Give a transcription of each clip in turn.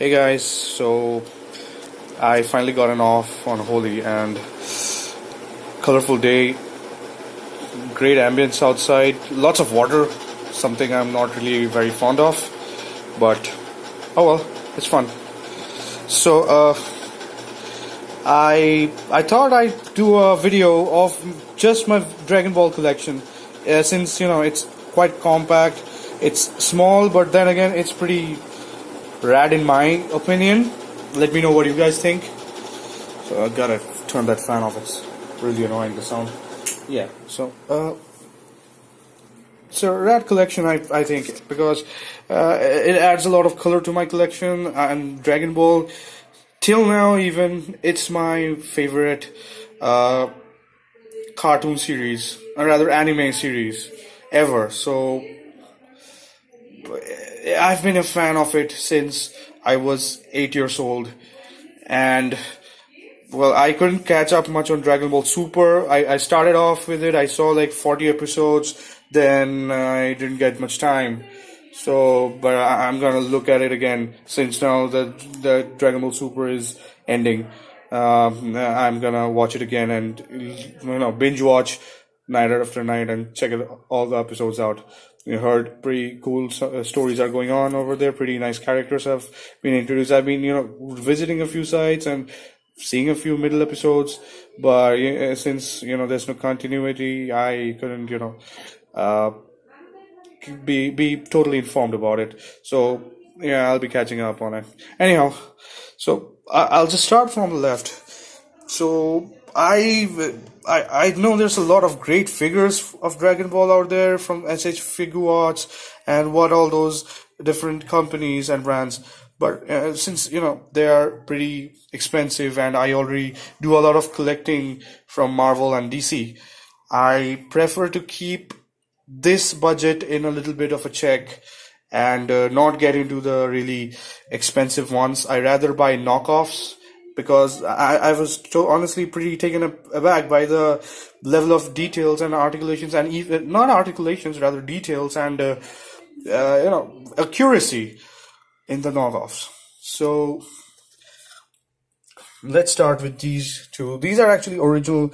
Hey guys, so I finally got an off on Holi and colorful day, great ambience outside, lots of water, something I'm not really very fond of, but oh well, it's fun. So I thought I'd do a video of just my Dragon Ball collection, since it's quite compact, it's small, but then again it's pretty rad in my opinion. Let me know what you guys think. So I gotta turn that fan off. It's really annoying, the sound. Yeah. So rad collection, I think, because it adds a lot of color to my collection, and Dragon Ball till now even it's my favorite cartoon series, or rather anime series ever. So I've been a fan of it since I was 8 years old, and well, I couldn't catch up much on Dragon Ball Super. I started off with it. I saw like 40 episodes. Then I didn't get much time. So, but I'm gonna look at it again since now the Dragon Ball Super is ending. I'm gonna watch it again and binge watch night after night and check all the episodes out. You heard pretty cool stories are going on over there. Pretty nice characters have been introduced. I've been visiting a few sites and seeing a few middle episodes, but since there's no continuity, I couldn't uh, be totally informed about it. So yeah, I'll be catching up on it. Anyhow, so I'll just start from the left. So I know there's a lot of great figures of Dragon Ball out there from SH Figuarts and what all those different companies and brands. But since they are pretty expensive, and I already do a lot of collecting from Marvel and DC, I prefer to keep this budget in a little bit of a check and not get into the really expensive ones. I rather buy knockoffs, because I was honestly pretty taken aback by the level of details and articulations, and even not articulations, rather details and accuracy in the knockoffs. So let's start with these two. These are actually original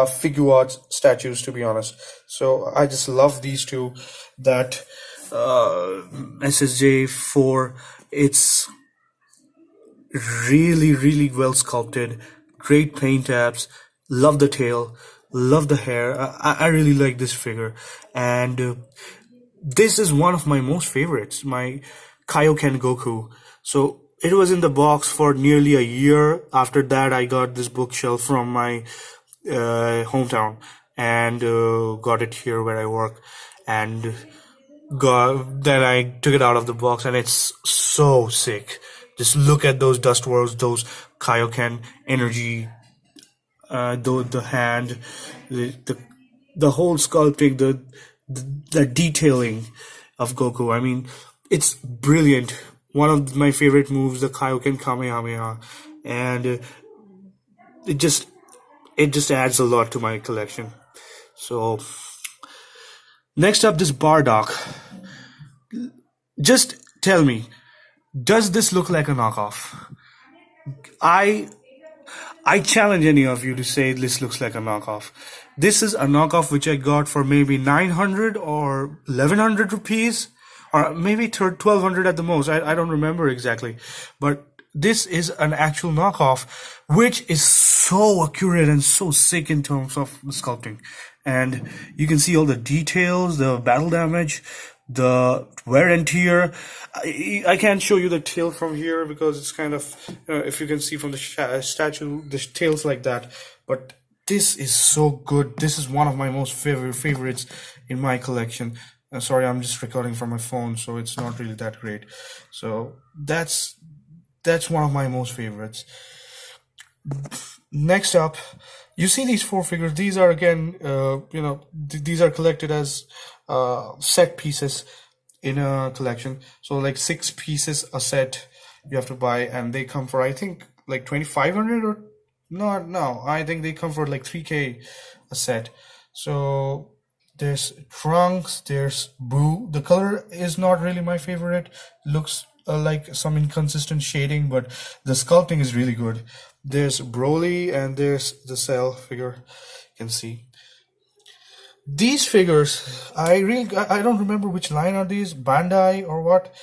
figure art statues, to be honest. So I just love these two. That SSJ4, it's really well sculpted, great paint apps, love the tail, love the hair. I really like this figure, and this is one of my most favorites, my Kaioken Goku. So it was in the box for nearly a year. After that, I got this bookshelf from my hometown and got it here where I work, and then I took it out of the box, and it's so sick. Just look at those dust worlds, those Kaioken energy, the hand, the whole sculpting, the detailing of Goku. I mean, it's brilliant. One of my favorite moves, the Kaioken Kamehameha, and it just adds a lot to my collection. So next up, this Bardock. Just tell me, does this look like a knockoff? I challenge any of you to say this looks like a knockoff. This is a knockoff which I got for maybe 900 or 1100 rupees, or maybe 1200 at the most. I don't remember exactly, but this is an actual knockoff, which is so accurate and so sick in terms of sculpting. And you can see all the details, the battle damage, the wear and tear. I can't show you the tail from here because it's kind of, if you can see from the statue, the tail's like that. But this is so good. This is one of my most favorites in my collection. Sorry, I'm just recording from my phone, so it's not really that great. So that's one of my most favorites. Next up, you see these four figures. These are again, these are collected as set pieces in a collection. So like 6 pieces a set you have to buy, and they come for, I think, like 2,500 or no, I think they come for like 3K a set. So there's Trunks, there's Boo. The color is not really my favorite. Looks like some inconsistent shading, but the sculpting is really good. There's Broly and there's the Cell figure. You can see these figures. I don't remember which line are these, Bandai or what,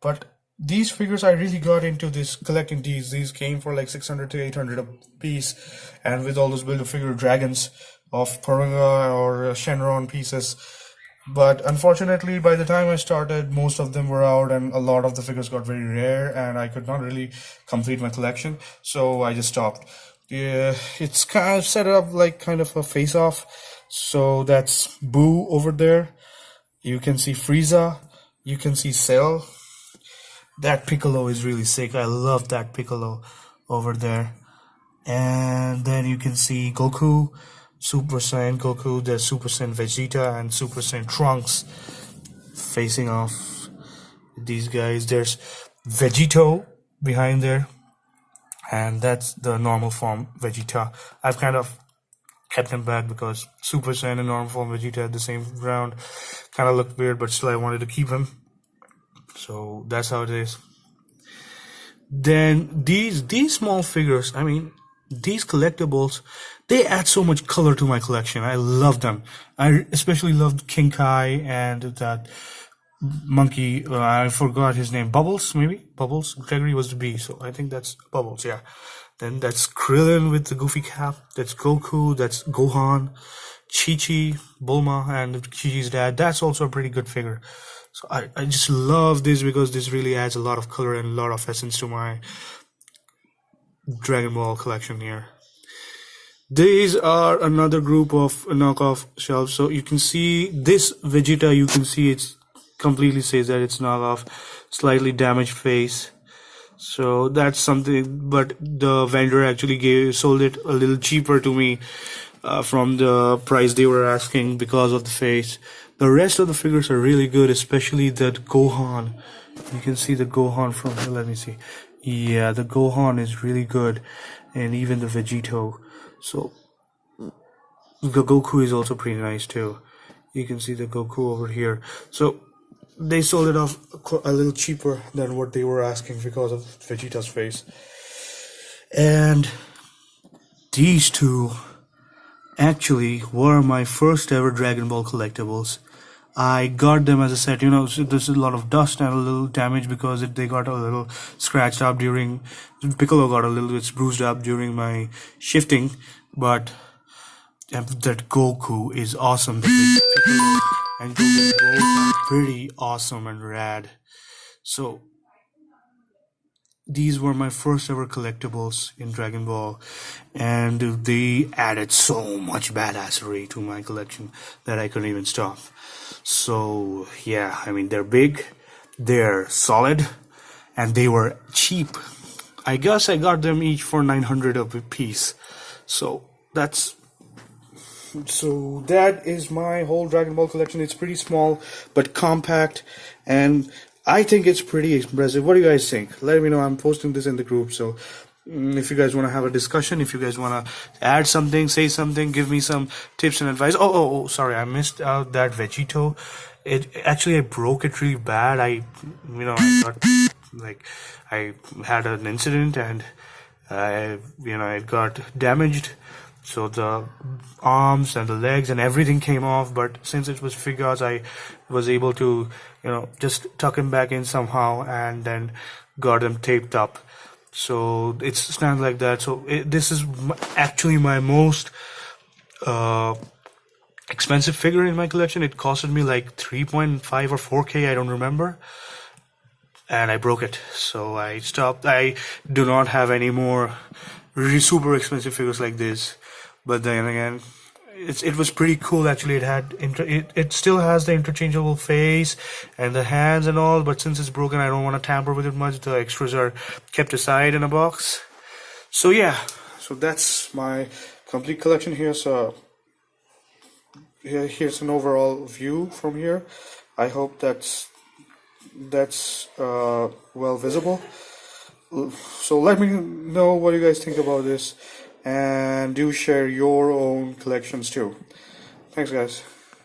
but these figures I really got into this collecting these. These came for like 600 to 800 a piece, and with all those Build-A-Figure dragons of Paromik or Shenron pieces. But unfortunately, by the time I started, most of them were out, and a lot of the figures got very rare, and I could not really complete my collection, so I just stopped. Yeah, it's kind of set up like kind of a face-off. So that's Boo over there. You can see Frieza. You can see Cell. That Piccolo is really sick. I love that Piccolo over there. And then you can see Goku, Super Saiyan Goku, there's Super Saiyan Vegeta and Super Saiyan Trunks facing off these guys. There's Vegito behind there, and that's the normal form Vegeta. I've kind of kept him back because Super Saiyan and normal form Vegeta at the same ground kind of looked weird, but still I wanted to keep him. So that's how it is. Then these small figures, I mean, these collectibles, they add so much color to my collection. I love them. I especially loved King Kai and that monkey. I forgot his name. Bubbles, maybe? Bubbles? Gregory was the B, so I think that's Bubbles, yeah. Then that's Krillin with the goofy cap. That's Goku. That's Gohan. Chi-Chi, Bulma, and Chi-Chi's dad. That's also a pretty good figure. So I just love this because this really adds a lot of color and a lot of essence to my Dragon Ball collection here. These are another group of knockoff shelves. So you can see this Vegeta, you can see it's completely says that it's knockoff, slightly damaged face. So that's something, but the vendor actually sold it a little cheaper to me from the price they were asking because of the face. The rest of the figures are really good, especially that Gohan. You can see the Gohan from here. Let me see. Yeah, the Gohan is really good, and even the Vegito. So the Goku is also pretty nice too. You can see the Goku over here. So they sold it off a little cheaper than what they were asking because of Vegeta's face. And these two actually were my first ever Dragon Ball collectibles. I got them as a set, so there's a lot of dust and a little damage because they got a little scratched up during, Piccolo got a little bit bruised up during my shifting, but that Goku is awesome. Piccolo and Goku both are pretty awesome and rad. So these were my first ever collectibles in Dragon Ball, and they added so much badassery to my collection that I couldn't even stop. So yeah, I mean, they're big, they're solid, and they were cheap. I guess I got them each for 900 a piece. So that is my whole Dragon Ball collection. It's pretty small but compact, and I think it's pretty impressive. What do you guys think? Let me know. I'm posting this in the group, so if you guys want to have a discussion, if you guys want to add something, say something, give me some tips and advice. Oh, sorry, I missed out that Vegito. I broke it really bad. I had an incident, and it got damaged. So the arms and the legs and everything came off, but since it was figures, I was able to, just tuck him back in somehow and then got them taped up. So it stands like that. So this is actually my most expensive figure in my collection. It costed me like 3.5 or 4K, I don't remember. And I broke it. So I stopped. I do not have any more really super expensive figures like this. But then again, it was pretty cool actually. It still has the interchangeable face and the hands and all, but since it's broken, I don't want to tamper with it much. The extras are kept aside in a box. So yeah, so that's my complete collection here. So here's an overall view from here. I hope that's well visible. So let me know what you guys think about this, and do share your own collections too. Thanks, guys.